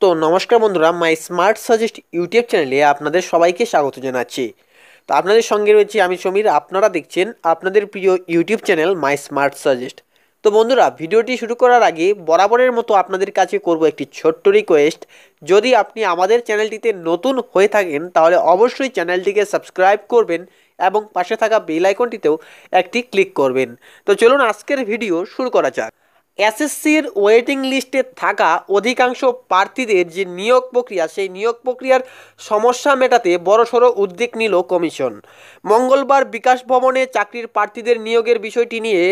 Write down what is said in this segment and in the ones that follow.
তো নমস্কার বন্ধুরা, মাই স্মার্ট সাজেস্ট ইউটিউব চ্যানেলে আপনাদের সবাইকে স্বাগত জানাচ্ছি। তো আপনাদের সঙ্গে রয়েছে আমি সমীর। আপনারা দেখছেন আপনাদের প্রিয় YouTube channel my smart suggest. তো বন্ধুরা, ভিডিওটি শুরু করার আগে বরাবরের মতো আপনাদের কাছে করব একটি ছোট্ট রিকোয়েস্ট। যদি আপনি আমাদের চ্যানেলটিতে নতুন হয়ে থাকেন তাহলে অবশ্যই চ্যানেলটিকে সাবস্ক্রাইব করবেন এবং পাশে থাকা বেল আইকনটিতেও একটি ক্লিক করবেন। তো চলুন আজকের ভিডিও শুরু করা যাক। এসএসসির ওয়েটিং লিস্টে থাকা অধিকাংশ প্রার্থীদের যে নিয়োগ প্রক্রিয়া, সেই নিয়োগ প্রক্রিয়ার সমস্যা মেটাতে বড়সড় উদ্যোগ নিল কমিশন। মঙ্গলবার বিকাশ ভবনে চাকরির প্রার্থীদের নিয়োগের বিষয়টি নিয়ে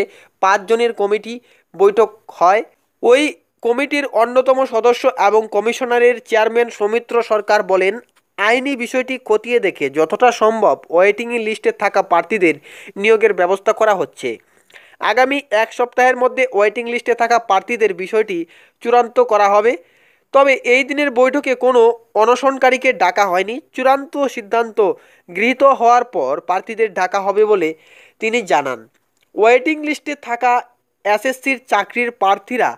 5 জনের কমিটি বৈঠক হয়। ওই কমিটির অন্যতম সদস্য এবং কমিশনারের চেয়ারম্যান সৌমিত্র সরকার বলেন, আইনি বিষয়টি খতিয়ে দেখে যতটা সম্ভব ওয়েটিং লিস্টে থাকা প্রার্থীদের নিয়োগের ব্যবস্থা করা হচ্ছে। আগামী এক সপ্তাহের মধ্যে ওয়েটিং লিস্টে থাকা প্রার্থীদের বিষয়টি চূড়ান্ত করা হবে। তবে এই দিনের বৈঠকে কোনো অনশনকারীকে ডাকা হয়নি। চূড়ান্ত সিদ্ধান্ত গৃহীত হওয়ার পর প্রার্থীদের ডাকা হবে বলে তিনি জানান। ওয়েটিং লিস্টে থাকা এসএসসির চাকরির প্রার্থীরা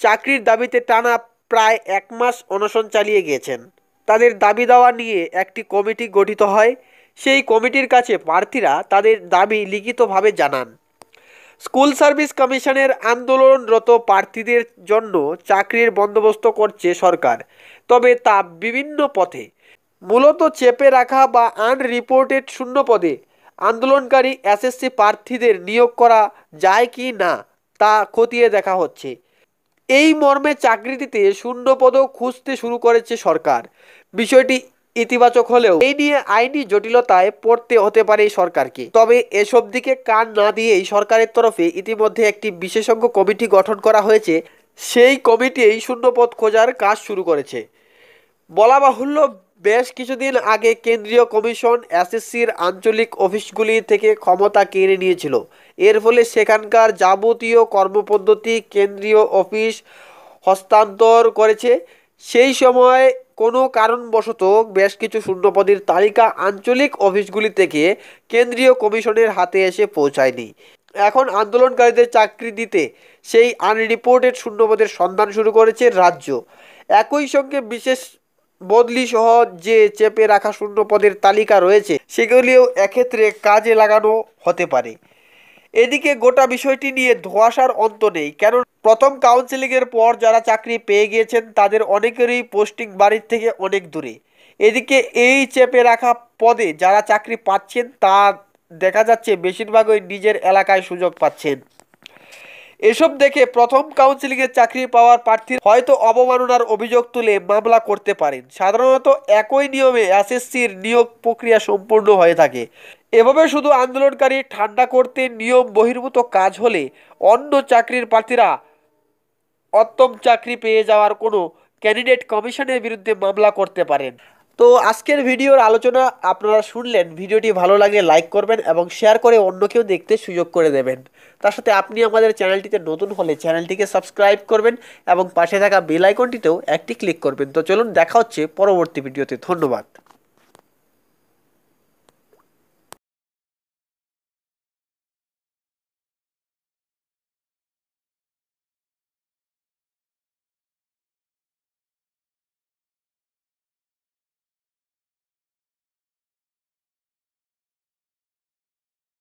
চাকরির দাবিতে টানা প্রায় 1 মাস অনশন চালিয়ে গিয়েছেন। তাদের দাবি দাওয়া নিয়ে একটি কমিটি গঠিত হয়। সেই কমিটির কাছে প্রার্থীরা তাদের দাবি লিখিতভাবে জানান। স্কুল সার্ভিস কমিশনের আন্দোলনরত প্রার্থীদের জন্য চাকরির বন্দোবস্ত করছে সরকার, তবে তা বিভিন্ন পথে। মূলত চেপে রাখা বা আনরিপোর্টেড শূন্য পদে আন্দোলনকারী এসএসসি প্রার্থীদের নিয়োগ করা যায় কি না তা খতিয়ে দেখা হচ্ছে। এই মর্মে চাকরি দিতে শূন্য পদও খুঁজতে শুরু করেছে সরকার। বিষয়টি ইতিবাচক হলেও এই নিয়ে আইনি জটিলতায় পড়তে হতে পারে সরকারকে। তবে এসব দিকে কান না দিয়েই সরকারের তরফে ইতিমধ্যে একটি বিশেষজ্ঞ কমিটি গঠন করা হয়েছে। সেই কমিটি এই শূন্যপদ খোঁজার কাজ শুরু করেছে। বলা বাহুল্য, বেশ কিছুদিন আগে কেন্দ্রীয় কমিশন এসএসসির আঞ্চলিক অফিসগুলি থেকে ক্ষমতা কেড়ে নিয়েছিল। এর ফলে সেখানকার যাবতীয় কর্মপদ্ধতি কেন্দ্রীয় অফিস হস্তান্তর করেছে। সেই সময় কোনো কারণবশত বেশ কিছু শূন্যপদের তালিকা আঞ্চলিক অফিসগুলি থেকে কেন্দ্রীয় কমিশনের হাতে এসে পৌঁছায়নি। এখন আন্দোলনকারীদের চাকরি দিতে সেই আনরিপোর্টেড শূন্যপদের সন্ধান শুরু করেছে রাজ্য। একই সঙ্গে বিশেষ বদলি সহ যে চেপে রাখা শূন্যপদের তালিকা রয়েছে সেগুলিও এক্ষেত্রে কাজে লাগানো হতে পারে। এদিকে গোটা বিষয়টি নিয়ে ধোঁয়াশার অন্ত নেই, কেন প্রথম কাউন্সেলিংয়ের পর যারা চাকরি পেয়ে গিয়েছেন তাদের অনেকেরই পোস্টিং বাড়ির থেকে অনেক দূরে। এদিকে এই চেপে রাখা পদে যারা চাকরি পাচ্ছেন তা দেখা যাচ্ছে বেশিরভাগই নিজের এলাকায় সুযোগ পাচ্ছেন। এসব দেখে প্রথম কাউন্সেলিংয়ে চাকরি পাওয়ার প্রার্থী হয়তো অবমাননার অভিযোগ তুলে মামলা করতে পারেন। সাধারণত একই নিয়মে এসএসসির নিয়োগ প্রক্রিয়া সম্পূর্ণ হয়ে থাকে। এভাবে শুধু আন্দোলনকারী ঠান্ডা করতে নিয়ম বহির্ভূত কাজ হলে অন্য চাকরির প্রার্থীরা উত্তম চাকরি পেয়ে যাওয়ার কোনো ক্যান্ডিডেট কমিশনের বিরুদ্ধে মামলা করতে পারেন। তো আজকের ভিডিওর আলোচনা আপনারা শুনলেন। ভিডিওটি ভালো লাগলে লাইক করবেন এবং শেয়ার করে অন্যকেও দেখতে সুযোগ করে দেবেন। তার সাথে আপনি আমাদের চ্যানেলটিতে নতুন হলে চ্যানেলটিকে সাবস্ক্রাইব করবেন এবং পাশে থাকা বেল আইকনটিতেও একটি ক্লিক করবেন। তো চলুন, দেখা হচ্ছে পরবর্তী ভিডিওতে। ধন্যবাদ।